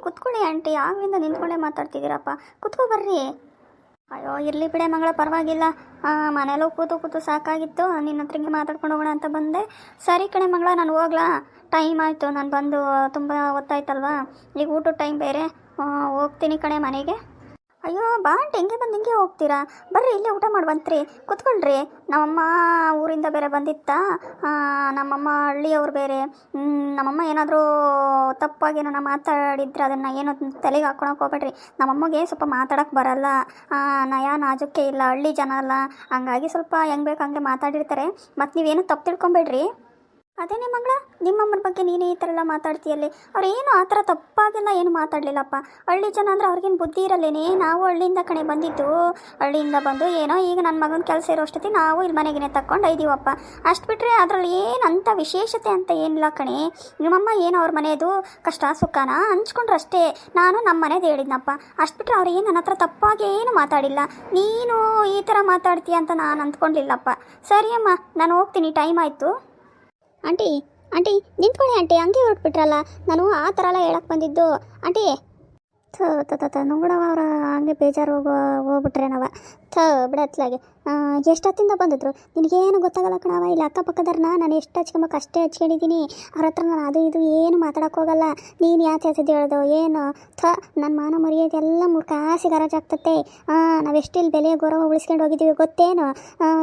ಕುತ್ಕೊಳ್ಳಿ ಆಂಟಿ, ಆಗಲಿಂದ ನಿಂತ್ಕೊಂಡೇ ಮಾತಾಡ್ತಿದ್ದೀರಪ್ಪ. ಕುತ್ಕೊ ಬರ್ರಿ. ಅಯ್ಯೋ ಇರಲಿ ಬಿಡೆ ಮಗಳ, ಪರವಾಗಿಲ್ಲ. ಮನೇಲೂ ಕೂತು ಕೂತು ಸಾಕಾಗಿತ್ತು, ನಿನ್ನ ಹತ್ರ ಹಿಂಗೆ ಮಾತಾಡ್ಕೊಂಡು ಹೋಗೋಣ ಅಂತ ಬಂದೆ. ಸರಿ ಕಣೆ ಮಗಳ, ನಾನು ಹೋಗ್ಲಾ? ಟೈಮ್ ಆಯಿತು, ನಾನು ಬಂದು ತುಂಬ ಹೊತ್ತಾಯ್ತಲ್ವಾ, ಈಗ ಊಟದ ಟೈಮ್ ಬೇರೆ. ಹೋಗ್ತೀನಿ ಕಣೆ ಮನೆಗೆ. ಅಯ್ಯೋ ಬಾ ಆಂಟಿ, ಹಿಂಗೆ ಬಂದು ಹಿಂಗೆ ಹೋಗ್ತೀರಾ? ಬರ್ರಿ ಇಲ್ಲೇ ಊಟ ಮಾಡುವಂತ್ರಿ, ಕುತ್ಕೊಳ್ರಿ. ನಮ್ಮಮ್ಮ ಊರಿಂದ ಬೇರೆ ಬಂದಿತ್ತಾ, ನಮ್ಮಮ್ಮ ಹಳ್ಳಿಯವ್ರು ಬೇರೆ. ನಮ್ಮಮ್ಮ ಏನಾದರೂ ತಪ್ಪಾಗಿ ನಾನು ಮಾತಾಡಿದ್ರೆ ಅದನ್ನು ಏನೋ ತಲೆಗೆ ಹಾಕ್ಕೊಳಕ್ಕೆ ಹೋಗ್ಬೇಡ್ರಿ. ನಮ್ಮಮ್ಮಗೆ ಸ್ವಲ್ಪ ಮಾತಾಡೋಕ್ಕೆ ಬರಲ್ಲ, ನಯ ನಾಜುಕ್ಕೆ ಇಲ್ಲ, ಹಳ್ಳಿ ಜನ ಅಲ್ಲ, ಹಂಗಾಗಿ ಸ್ವಲ್ಪ ಹೆಂಗೆ ಬೇಕು ಹಂಗೆ ಮಾತಾಡಿರ್ತಾರೆ. ಮತ್ತು ನೀವೇನು ತಪ್ಪು ತಿಳ್ಕೊಬೇಡ್ರಿ. ಅದೇನೇ ಮಗಳ, ನಿಮ್ಮಮ್ಮನ ಬಗ್ಗೆ ನೀನು ಈ ಥರ ಎಲ್ಲ ಮಾತಾಡ್ತೀಯಲ್ಲಿ? ಅವ್ರು ಏನು ಆ ಥರ ತಪ್ಪಾಗೆಲ್ಲ ಏನು ಮಾತಾಡಲಿಲ್ಲಪ್ಪ. ಹಳ್ಳಿ ಜನ ಅಂದರೆ ಅವ್ರಿಗೇನು ಬುದ್ಧಿ ಇರಲ್ಲೇನೆ? ನಾವು ಹಳ್ಳಿಯಿಂದ ಕಣೆ ಬಂದಿದ್ದು, ಹಳ್ಳಿಯಿಂದ ಬಂದು ಏನೋ ಈಗ ನನ್ನ ಮಗನ ಕೆಲಸ ಇರೋ ಅಷ್ಟೊತ್ತಿ ನಾವು ಇಲ್ಲಿ ಮನೆಗೇ ತಗೊಂಡು ಇದ್ದೀವಪ್ಪ. ಅಷ್ಟು ಬಿಟ್ಟರೆ ಅದರಲ್ಲಿ ಏನಂತ ವಿಶೇಷತೆ ಅಂತ ಏನಿಲ್ಲ ಕಣೆ. ನಿಮ್ಮಮ್ಮ ಏನು ಅವ್ರ ಮನೆಯದು ಕಷ್ಟ ಸುಖನ ಹಂಚ್ಕೊಂಡ್ರು ಅಷ್ಟೇ. ನಾನು ನಮ್ಮ ಮನೇದು ಹೇಳಿದ್ನಪ್ಪ. ಅಷ್ಟು ಬಿಟ್ಟರೆ ಅವ್ರು ಏನು ನನ್ನ ಹತ್ರ ತಪ್ಪಾಗಿ ಏನು ಮಾತಾಡಿಲ್ಲ. ನೀನು ಈ ಥರ ಮಾತಾಡ್ತೀಯ ಅಂತ ನಾನು ಅಂದ್ಕೊಂಡಿಲ್ಲಪ್ಪ. ಸರಿ ಅಮ್ಮ, ನಾನು ಹೋಗ್ತೀನಿ, ಟೈಮ್ ಆಯಿತು. ಆಂಟಿ ಆಂಟಿ ನಿಂತ್ಕೊಳ್ಳಿ ಆಂಟಿ, ಹಂಗೆ ಹೊರಟ್ಬಿಟ್ರಲ್ಲ. ನಾನು ಆ ಥರ ಎಲ್ಲ ಹೇಳಕ್ಕೆ ಬಂದಿದ್ದು ಆಂಟಿ. ನೋಡವ ಅವ್ರು ಹಂಗೆ ಬೇಜಾರು ಹೋಗ್ಬಿಟ್ರೆ ನಾವು ಬಿಡತ್ಲಾಗೆ. ಎಷ್ಟೊತ್ತಿಂದ ಬಂದಿದ್ರು ನಿನಗೇನು ಗೊತ್ತಾಗಲ್ಲ ಕಣವ. ಇಲ್ಲಿ ಅಕ್ಕಪಕ್ಕದವ್ರನ್ನ ನಾನು ಎಷ್ಟು ಹಚ್ಕೊಬೇಕು ಅಷ್ಟೇ ಹಚ್ಕೊಂಡಿದ್ದೀನಿ. ಅವ್ರ ಹತ್ರ ನಾನು ಅದು ಇದು ಏನು ಮಾತಾಡೋಕೆ ಹೋಗಲ್ಲ. ನೀನು ಯಾಕೆ ಹೇಳ್ತಿದ್ದು ಹೇಳ್ದು ಏನು ನನ್ನ ಮಾನ ಮರ್ಯಾದೆ ಎಲ್ಲ ಕಾಸಿ ಗರಾಜಾಗ್ತತೆ. ನಾವೆಷ್ಟು ಇಲ್ಲಿ ಬೆಲೆ ಗೌರವ ಉಳಿಸ್ಕೊಂಡು ಹೋಗಿದ್ದೀವಿ ಗೊತ್ತೇನು?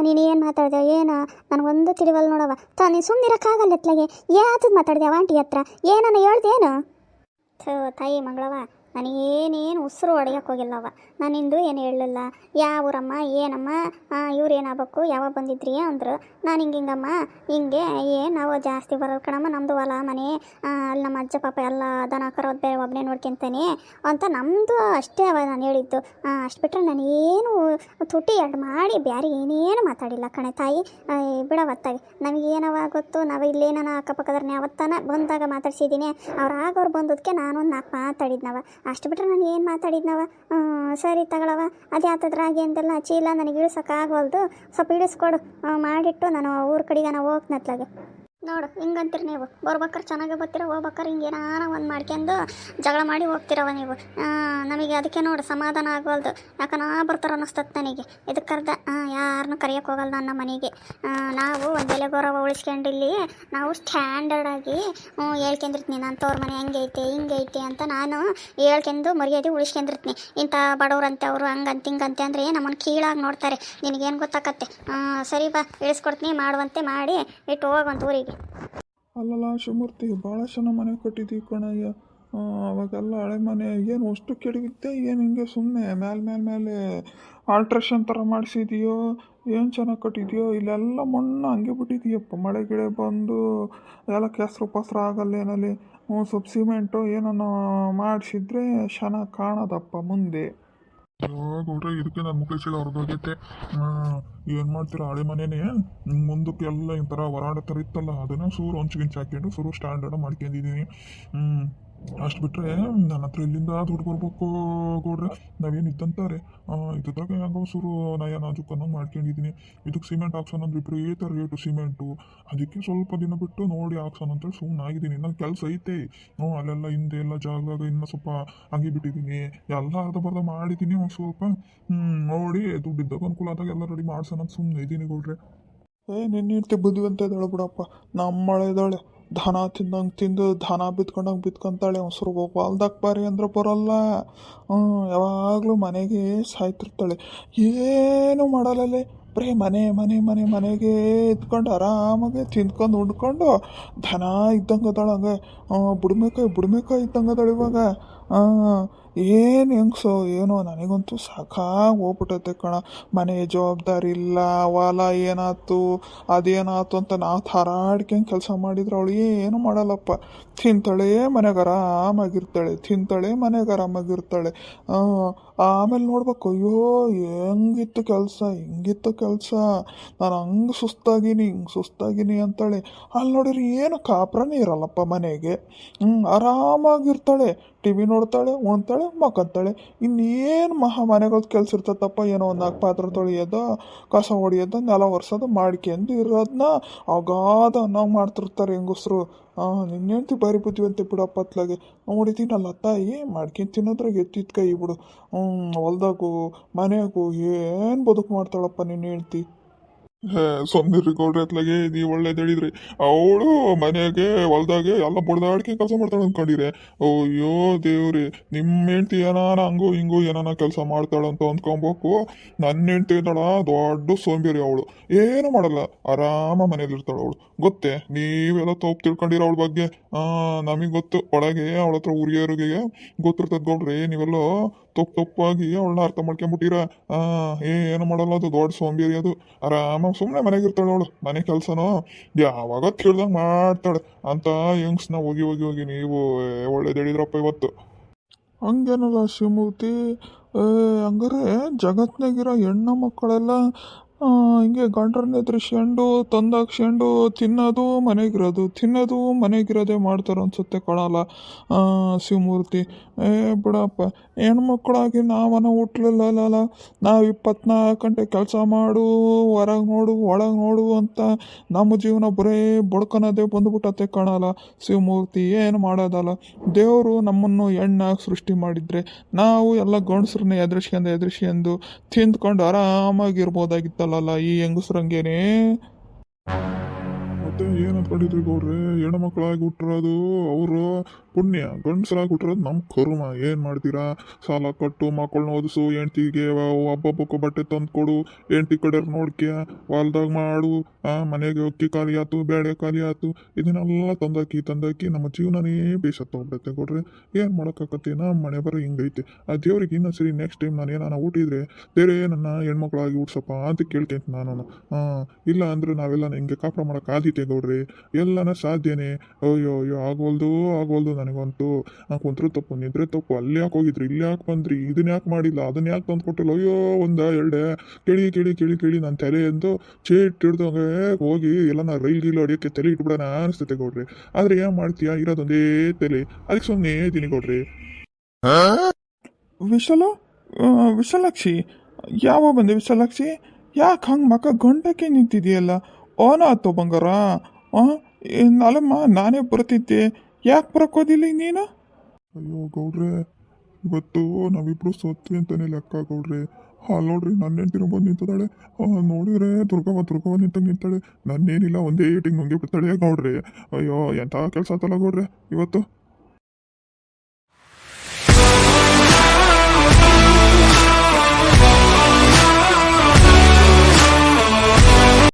ನೀನು ಏನು ಮಾತಾಡಿದೆ ಏನು ನನಗೊಂದು ತಿಳಿವಲ್ಲ ನೋಡವ. ನೀನು ಸುಮ್ಮನೆ ಇರೋಕ್ಕಾಗಲ್ಲ ಎತ್ಲಾಗೆ. ಯಾತದ್ದು ಮಾತಾಡಿದೆ ಆಂಟಿ ಹತ್ರ? ಏನನ್ನ ಹೇಳ್ದೇನು? ತಾಯಿ ಮಂಗಳವ, ನನಗೇನೇನು ಉಸಿರು ಹೊಡೆಯೋಕೆ ಹೋಗಿಲ್ಲವ. ನಾನಿಂದು ಏನು ಹೇಳಲಿಲ್ಲ. ಯಾವ ಊರಮ್ಮ ಏನಮ್ಮ, ಇವ್ರು ಏನಾಗಬೇಕು, ಯಾವಾಗ ಬಂದಿದ್ರಿ ಅಂದರು. ನಾನು ಹಿಂಗಮ್ಮ ಹಿಂಗೆ ಏನು ನಾವು ಜಾಸ್ತಿ ಬರೋದು ಕಣಮ್ಮ, ನಮ್ಮದು ಹೊಲ ಮನೆ ಅಲ್ಲಿ ನಮ್ಮ ಅಜ್ಜ ಪಾಪ ಎಲ್ಲ ದನ ಕರೋದು ಬೇರೆ ಒಬ್ಬನೇ ನೋಡ್ಕೊತಾನೆ ಅಂತ ನಮ್ಮದು ಅಷ್ಟೇ ಅವ ನಾನು ಹೇಳಿದ್ದು. ಅಷ್ಟು ಬಿಟ್ಟರೆ ನಾನೇನು ತುಟಿ ಎರಡು ಮಾಡಿ ಬೇರೆ ಏನೇನು ಮಾತಾಡಿಲ್ಲ ಕಣೆ ತಾಯಿ. ಬಿಡವತ್ತಾಗಿ ನಮಗೇನವ ಗೊತ್ತು, ನಾವು ಇಲ್ಲೇನ ಅಕ್ಕಪಕ್ಕದ್ರನ್ನ ಯಾವತ್ತಾನ ಬಂದಾಗ ಮಾತಾಡ್ಸಿದ್ದೀನಿ. ಅವ್ರು ಆಗೋರು ಬಂದದಕ್ಕೆ ನಾನೊಂದು 4 ಮಾತಾಡಿದ್ನವ. ಅಷ್ಟು ಬಿಟ್ಟರೆ ನಾನು ಏನು ಮಾತಾಡಿದ್ನವ? ಸರಿ ತಗೊಳವ, ಅದು ಯಾತದ್ರಾಗಿ ಅಂತೆಲ್ಲ ಚೀಲ ನನಗೆ ಇಳಿಸೋಕ್ಕಾಗವಲ್ದು, ಸ್ವಲ್ಪ ಇಳಿಸ್ಕೊಡು ಮಾಡಿಟ್ಟು ನಾನು ಊರ ಕಡೆಗೆ ನಾವು ಹೋಗ್ನತ್ಲಾಗೆ. ನೋಡು ಹಿಂಗಂತೀರಿ ನೀವು, ಬರ್ಬೇಕಾರೆ ಚೆನ್ನಾಗೇ ಬರ್ತೀರ, ಹೋಗ್ಬೇಕಾರೆ ಹಿಂಗೆ ಏನಾರ ಒಂದು ಮಾಡ್ಕೊಂಡು ಜಗಳ ಮಾಡಿ ಹೋಗ್ತಿರವ ನೀವು. ನಮಗೆ ಅದಕ್ಕೆ ನೋಡು ಸಮಾಧಾನ ಆಗವಲ್ದು. ಯಾಕನ ಬರ್ತಾರೆ ಅನ್ನಿಸ್ತದೆ ನನಗೆ. ಇದಕ್ಕೆ ಕರೆದ ಯಾರನ್ನೂ ಕರೆಯೋಕೆ ಹೋಗಲ್ಲ ನನ್ನ ಮನೆಗೆ. ನಾವು ಒಂದು ಬೆಲೆ ಗೌರವ ಉಳಿಸ್ಕೊಂಡಿಲ್ಲಿ ನಾವು ಸ್ಟ್ಯಾಂಡರ್ಡಾಗಿ ಹೇಳ್ಕೊಂಡಿರ್ತೀನಿ. ನಾನು ತವ್ರ ಮನೆ ಹಂಗೈತೆ ಹಿಂಗೈತೆ ಅಂತ ನಾನು ಹೇಳ್ಕೊಂಡು ಮರ್ಯಾದೆ ಉಳಿಸ್ಕೊಂಡಿರ್ತೀನಿ. ಇಂಥ ಬಡವ್ರಂತೆ ಅವರು ಹಂಗಂತ ಹಿಂಗಂತೆ ಅಂದರೆ ನಮ್ಮನ್ನು ಕೀಳಾಗಿ ನೋಡ್ತಾರೆ. ನಿನಗೇನು ಗೊತ್ತಾಕತ್ತೆ? ಸರಿ ಬಾ, ಇಳಿಸ್ಕೊಡ್ತೀನಿ, ಮಾಡುವಂತೆ ಮಾಡಿ ಇಟ್ಟು ಹೋಗುವಂತ ಊರಿಗೆ. ಅಲ್ಲಲ್ಲ ಶಿವಮೂರ್ತಿ, ಭಾಳ ಚೆನ್ನಾಗಿ ಮನೆ ಕಟ್ಟಿದ್ದೀವಿ ಕಣಯ್ಯ. ಅವಾಗೆಲ್ಲ ಹಳೆ ಮನೆ ಏನು ಅಷ್ಟು ಕೆಡವಿದ್ದೆ ಏನು? ಹಿಂಗೆ ಸುಮ್ಮನೆ ಮೇಲೆ ಆಲ್ಟ್ರೇಷನ್ ಥರ ಮಾಡಿಸಿದೆಯೋ ಏನು ಚೆನ್ನಾಗಿ ಕಟ್ಟಿದೆಯೋ? ಇಲ್ಲೆಲ್ಲ ಮಣ್ಣು ಹಂಗೆ ಬಿಟ್ಟಿದೆಯಪ್ಪ. ಮಳೆ ಗಿಳೆ ಬಂದು ಎಲ್ಲ ಕೆಸರು ಪಸರು ಆಗಲ್ಲೇನಲ್ಲಿ. ಸ್ವಲ್ಪ ಸಿಮೆಂಟು ಏನೋ ಮಾಡಿಸಿದ್ರೆ ಚೆನ್ನಾಗಿ ಕಾಣೋದಪ್ಪ ಮುಂದೆ. ಗೌಡ್ರೆ, ಇದಕ್ಕೆ ನನ್ನ ಮುಖ ಚೀಲ ಹೊರದೋಗೈತೆ. ಏನು ಮಾಡ್ತೀರಾ, ಹಳೆ ಮನೆನೇ ಮುಂದಕ್ಕೆ ಎಲ್ಲ ಈ ಥರ ವರಾಂಡ ಥರ ಇತ್ತಲ್ಲ, ಅದನ್ನು ಸೂರು ಹೊಂಚ್ಗಿಂಚು ಹಾಕ್ಕೊಂಡು ಸೂರು ಸ್ಟ್ಯಾಂಡರ್ಡ್ ಮಾಡ್ಕೊಂಡಿದ್ದೀನಿ. ಅಷ್ಟು ಬಿಟ್ಟರೆ ನನ್ನ ಹತ್ರ ಇಲ್ಲಿಂದ ದುಡ್ಡು ಬರ್ಬೇಕು ಗೌಡ್ರೆ. ನಾವೇನು ಇದ್ದಂತಾರೆ ಇದ್ದಾಗ ಹೆಂಗೋ ಸೂರು ನಯ ನಾಜುಕನ್ನು ಮಾಡ್ಕೊಂಡಿದ್ದೀನಿ. ಇದಕ್ಕೆ ಸಿಮೆಂಟ್ ಹಾಕ್ಸೋಣ ಅಂದ್ರೆ ವಿಪರೀತ ರೇಟು ಸಿಮೆಂಟು. ಅದಕ್ಕೆ ಸ್ವಲ್ಪ ದಿನ ಬಿಟ್ಟು ನೋಡಿ ಹಾಕ್ಸೋಣ ಅಂತೇಳಿ ಸುಮ್ಮನೆ ಆಗಿದ್ದೀನಿ. ನನ್ನ ಕೆಲಸ ಐತೆ. ಅಲ್ಲೆಲ್ಲ ಹಿಂದೆ ಎಲ್ಲ ಜಾಗದಾಗ ಇನ್ನೂ ಸ್ವಲ್ಪ ಹಂಗೆ ಬಿಟ್ಟಿದ್ದೀನಿ. ಎಲ್ಲ ಅರ್ಧ ಮಾಡಿದ್ದೀನಿ. ಒಂದು ಸ್ವಲ್ಪ ನೋಡಿ ದುಡ್ಡಿದ್ದಾಗ ಅನುಕೂಲ ಆದಾಗ ಎಲ್ಲ ರೆಡಿ ಮಾಡ್ಸೋಣ ಅಂತ ಸುಮ್ಮನೆ ಇದ್ದೀನಿ ಗೌಡ್ರೆ. ನಿನ್ನ ಹೆಂಡ್ತಿ ಬುದ್ಧಿವಂತ ಇದ್ದಾಳೆ ಬಿಡಪ್ಪ. ನಮ್ಮಳೆ ಇದ್ದಾಳೆ, ದನ ತಿಂದಂಗೆ ತಿಂದು ದನ ಬಿತ್ಕೊಂಡಂಗೆ ಬಿತ್ಕೊಂತಾಳೆ. ಮೊಸರು ಹೊಲ್ದಾಗ ಬಾರಿ ಅಂದ್ರೆ ಬರೋಲ್ಲ. ಯಾವಾಗಲೂ ಮನೆಗೆ ಸಾಯ್ತಿರ್ತಾಳೆ, ಏನು ಮಾಡಲ್ಲೇ. ಬರೀ ಮನೆಗೆ ಇದ್ಕೊಂಡು ಆರಾಮಾಗೆ ತಿಂದ್ಕೊಂಡು ಉಂಡ್ಕೊಂಡು ದನ ಇದ್ದಂಗೆ ಅದಾಳ. ಹಂಗೆ ಬುಡ್ಮೆಕಾಯಿ ಇದ್ದಂಗೆ ಅದಾಳ ಇವಾಗ. ಏನು ಹೆಂಗ್ಸೋ ಏನೋ, ನನಗಂತೂ ಸಾಕಾಗಿ ಹೋಗ್ಬಿಟ್ಟೈತೆ ಕಣ. ಮನೆ ಜವಾಬ್ದಾರಿ ಇಲ್ಲ, ಹೊಲ ಏನಾಯ್ತು ಅದೇನಾಯ್ತು ಅಂತ ನಾವು ಹಾರಾಡ್ಕೊಂಡು ಕೆಲಸ ಮಾಡಿದ್ರೆ ಅವಳು ಏನು ಮಾಡಲ್ಲಪ್ಪ. ತಿಂತಾಳೆ ಮನೆಗೆ ಆರಾಮಾಗಿರ್ತಾಳೆ, ಆಮೇಲೆ ನೋಡ್ಬೇಕು, ಅಯ್ಯೋ ಹೆಂಗಿತ್ತು ಕೆಲಸ, ಹಿಂಗಿತ್ತು ಕೆಲಸ, ನಾನು ಹಂಗೆ ಸುಸ್ತಾಗಿನಿ ಅಂತಾಳೆ. ಅಲ್ಲಿ ನೋಡಿರಿ ಏನು ಕಾಪ್ರನೇ ಇರಲ್ಲಪ್ಪ ಮನೆಗೆ. ಆರಾಮಾಗಿರ್ತಾಳೆ. ಟಿ ವಿ ನೋಡ್ತಾಳೆ ಉಣ್ತಾಳೆ ಮಕ್ಕತ್ತಾಳೆ ಇನ್ನೇನು ಮನೆಗಳದ್ದು ಕೆಲಸ ಇರ್ತದಪ್ಪ. ಏನೋ ಒಂದು ನಾಲ್ಕು ಪಾತ್ರೆ ತೊಳೆಯೋದು, ಕಸ ಹೊಡಿಯೋದು, ನೆಲ ಒರೆಸೋದು ಮಾಡ್ಕೊಂಡು ಇರೋದನ್ನ ಅಗಾಧ ನಾವು ಮಾಡ್ತಿರ್ತಾರೆ ಹೆಂಗಸ್ರು. ನಿನ್ನ ಹೆಂಡ್ತಿ ಬಾರಿ ಬುದ್ಧಿವಂತೆ ಬಿಡಪ್ಪ ಅತ್ಲಾಗೆ ನೋಡಿದ್ದೀನಲ್ಲ ತಾಯಿ ಮಾಡ್ಕೊಂಡು ತಿನ್ನೋದ್ರಾಗ ಎತ್ತಿದ ಕೈ ಬಿಡು. ಹೊಲ್ದಾಗು ಮನೆಯಾಗು ಏನು ಬದುಕು ಮಾಡ್ತಾಳಪ್ಪ ನಿನ್ನ ಹೆಂಡ್ತಿ. ಸೊಮ್ಮಿರಿ ಗೌಡ್ರಿ ಅತ್ಲಾಗೆ ನೀವು ಒಳ್ಳೇದು ಹೇಳಿದ್ರಿ. ಅವಳು ಮನೆಯಾಗೆ ಹೊಲ್ದಾಗೆ ಎಲ್ಲ ಬಡ್ದಾಡ್ಕೆ ಕೆಲಸ ಮಾಡ್ತಾಳೆ ಅಂದ್ಕೊಂಡಿರೆ. ಅಯ್ಯೋ ದೇವ್ರಿ, ನಿಮ್ಮ ಹೆಂಡ್ತಿ ಏನಾನ ಹಂಗು ಹಿಂಗು ಏನಾನ ಕೆಲಸ ಮಾಡ್ತಾಳಂತ ಅಂದ್ಕೊಬೇಕು. ನನ್ನ ಹೆಂಡ್ತಿ ಇದ್ದಾಳ ದೊಡ್ಡ ಸೋಂಬೇರಿ ಅವಳು, ಏನು ಮಾಡಲ್ಲ, ಆರಾಮ ಮನೇಲಿ ಇರ್ತಾಳೆ ಅವಳು. ಗೊತ್ತೇ ನೀವೆಲ್ಲ ತಪ್ಪು ತಿಳ್ಕೊಂಡಿರೋ ಅವಳ ಬಗ್ಗೆ. ನಮಗೆ ಗೊತ್ತು, ಒಳಗೆ ಅವಳ ಹತ್ರ ಉರಿಯೋರಿಗೆ ಗೊತ್ತಿರ್ತದ ಗೌಡ್ರಿ. ನೀವೆಲ್ಲ ತಪ್ಪಾಗಿ ಅವಳನ್ನ ಅರ್ಥ ಮಾಡ್ಕೊಂಬಿಟ್ಟಿರ. ಏನು ಮಾಡಲ್ಲ, ಅದು ದೊಡ್ಡ ಸೋಂಬೇರಿ ಅದು. ಆರಾಮ ಸುಮ್ಮನೆ ಮನೆಗೆ ಇರ್ತಾಳೆ ಅವಳು. ಮನೆ ಕೆಲಸನೋ ಯಾವಾಗ ಕೇಳ್ದಂಗೆ ಮಾಡ್ತಾಳೆ ಅಂತ ಹೆಂಗ್ಸ್ನ ಹೋಗಿ ಹೋಗಿ ಹೋಗಿ ನೀವು ಒಳ್ಳೇದು ಹೇಳಿದ್ರಪ್ಪ ಇವತ್ತು. ಹಂಗೇನಲ್ಲ ಶಿವಮೂರ್ತಿ, ಹಂಗಾರೆ ಜಗತ್ನಾಗಿರೋ ಹೆಣ್ಣು ಮಕ್ಕಳೆಲ್ಲ ಹಿಂಗೆ ಗಂಡ್ರನ್ನ ಎದುರಿಸ್ಕೊಂಡು ತಂದಾಕ್ಸ್ಕೊಂಡು ತಿನ್ನೋದು ಮನೆಗಿರೋದು, ತಿನ್ನೋದು ಮನೆಗಿರೋದೇ ಮಾಡ್ತಾರೆ ಅನ್ಸುತ್ತೆ ಕಣಲ್ಲ ಶಿವಮೂರ್ತಿ. ಬಿಡಪ್ಪ, ಹೆಣ್ಮಕ್ಳಾಗಿ ನಾವನ ಹುಟ್ಲಿಲ್ಲಲ್ಲ. ನಾವು 24 ಗಂಟೆ ಕೆಲಸ ಮಾಡು, ಹೊರಗೆ ನೋಡು ಒಳಗೆ ನೋಡು ಅಂತ ನಮ್ಮ ಜೀವನ ಬರೇ ಬಡ್ಕೊಳೋದೇ ಬಂದ್ಬಿಟ್ಟತ್ತೆ ಕಣಲ್ಲ ಶಿವಮೂರ್ತಿ. ಏನು ಮಾಡೋದಲ್ಲ, ದೇವರು ನಮ್ಮನ್ನು ಹೆಣ್ಣಾಗಿ ಸೃಷ್ಟಿ ಮಾಡಿದರೆ ನಾವು ಎಲ್ಲ ಗಂಡಸ್ರನ್ನ ಎದುರಿಸ್ಕೊಂಡು ತಿಂದ್ಕೊಂಡು ಆರಾಮಾಗಿರ್ಬೋದಾಗಿತ್ತಲ್ಲ ಈ ಹೆಂಗಸ್ರಂಗೇನೆ. ಮತ್ತೆ ಏನು ಅಂದ್ಕೊಂಡಿದ್ರಿ ಗೌಡ್ರೆ, ಹೆಣ್ಮಕ್ಳಾಗಿ ಹುಟ್ಟಿರೋದು ಅವರು ಪುಣ್ಯ, ಗಂಡಸರಾಗಿ ಹುಟ್ಟಿರೋದು ನಮ್ಮ ಕರ್ಮ. ಏನು ಮಾಡ್ತೀರಾ, ಸಾಲ ಕಟ್ಟು ಮಕ್ಕಳನ್ನ ಓದಿಸು, ಹೆಂಡ್ತಿಗೆ ಹಬ್ಬಬ್ಬಕ್ಕೂ ಬಟ್ಟೆ ತಂದು ಕೊಡು, ಹೆಂಡ್ತಿ ಕಡೆ ನೋಡ್ಕ್ಯ, ಹೊಲ್ದಾಗ ಮಾಡು, ಮನೆಗೆ ಅಕ್ಕಿ ಖಾಲಿ ಆಯ್ತು, ಬೇಳೆ ಖಾಲಿ ಆಯ್ತು, ಇದನ್ನೆಲ್ಲ ತಂದಾಕಿ ನಮ್ಮ ಜೀವನನೇ ಬೇಸತ್ತ ಹೋಗ್ಬಿಡುತ್ತೆ ಗೌಡ್ರೆ. ಏನು ಮಾಡೋಕ್ಕಾಗತ್ತೆ, ನಮ್ಮ ಮನೆ ಬರೋ ಹಿಂಗೈತೆ. ಆ ದೇವ್ರಿಗೆ ಇನ್ನೊಂದು ಸರಿ ನೆಕ್ಸ್ಟ್ ಟೈಮ್ ನಾನು ಏನಾನ ಹುಟ್ಟಿದ್ರೆ ಬೇರೆ ನನ್ನ ಹೆಣ್ಮಕ್ಳಾಗಿ ಹುಡ್ಸಪ್ಪ ಅಂತ ಕೇಳ್ತೇನೆ ನಾನು. ಇಲ್ಲ ಅಂದ್ರೆ ನಾವೆಲ್ಲ ಹಿಂಗೆ ಕಾಪುರ ಮಾಡೋಕೆ ಆದೀತೆ ಗೌಡ್ರಿ, ಎಲ್ಲನ ಸಾಧ್ಯನೇ. ಅಯ್ಯೋ ಆಗೋಲ್ದು ನನಗಂತೂ. ಕುಂತ್ರೆ ತಪ್ಪು, ನಿದ್ರೆ ತಪ್ಪು, ಅಲ್ಲಿ ಯಾಕೆ ಹೋಗಿದ್ರಿ, ಇಲ್ಲಿ ಯಾಕೆ ಬಂದ್ರಿ, ಇದನ್ನ ಯಾಕೆ ಮಾಡಿಲ್ಲ, ಅದನ್ನ ಯಾಕೆ ತಂದು ಕೊಟ್ಟಿಲ್ಲ, ಅಯ್ಯೋ ಎರಡೆ ಕೇಳಿ ನನ್ನ ತಲೆ ಎಂದು ಚೇಟ್ ಹಿಡ್ದಂಗೆ ಹೋಗಿ ಎಲ್ಲ ನಾ ರೈಲ್ ಗೀಲ್ ಹೊಡಿಯೋಕ್ಕೆ ತಲೆ ಇಟ್ಬಿಡೋಣ ಅನಿಸ್ತೈತೆ ಗೌಡ್ರಿ. ಆದರೆ ಏನು ಮಾಡ್ತೀಯಾ, ಇರೋದೊಂದೇ ತಲೆ, ಅದಕ್ಕೆ ಸುಮ್ಮನೆ ಇದೀನಿ ಗೌಡ್ರಿ. ವಿಶಾಲಾಕ್ಷಿ ಯಾವ ಬಂದೆ ವಿಶಾಲಾಕ್ಷಿ? ಯಾಕೆ ಹಂಗೆ ಮಕ್ಕ ಗಂಟಕ್ಕೆ ನಿಂತಿದೆಯಲ್ಲ? ಆತು ಬಂಗಾರ. ನಲಮ್ಮ ನಾನೇ ಬರ್ತಿದ್ದೆ, ಯಾಕೆ ಬರೋಕ್ಕೋದಿಲ್ಲ ನೀನು? ಅಯ್ಯೋ ಗೌಡ್ರೆ, ಇವತ್ತು ನಾವಿಬ್ರು ಸತ್ವಿ ಅಂತಾನೆ ಲೆಕ್ಕ ಗೌಡ್ರೆ. ನೋಡ್ರಿ ನನ್ನ ಹೆಂಡ್ತಿನೂ ಬಂದು ನಿಂತಿದ್ದಾಳೆ. ನೋಡಿದ್ರೆ ದುರ್ಗವ ನಿಂತಾಳೆ. ನನ್ನೇನಿಲ್ಲ ಒಂದೇ ಏಟಿಗೆ ನುಂಗಿ ಬಿಡ್ತಾಳೆ ಗೌಡ್ರೆ. ಅಯ್ಯೋ ಎಂಥ ಕೆಲಸ ಆತಲ್ಲ ಗೌಡ್ರೆ ಇವತ್ತು.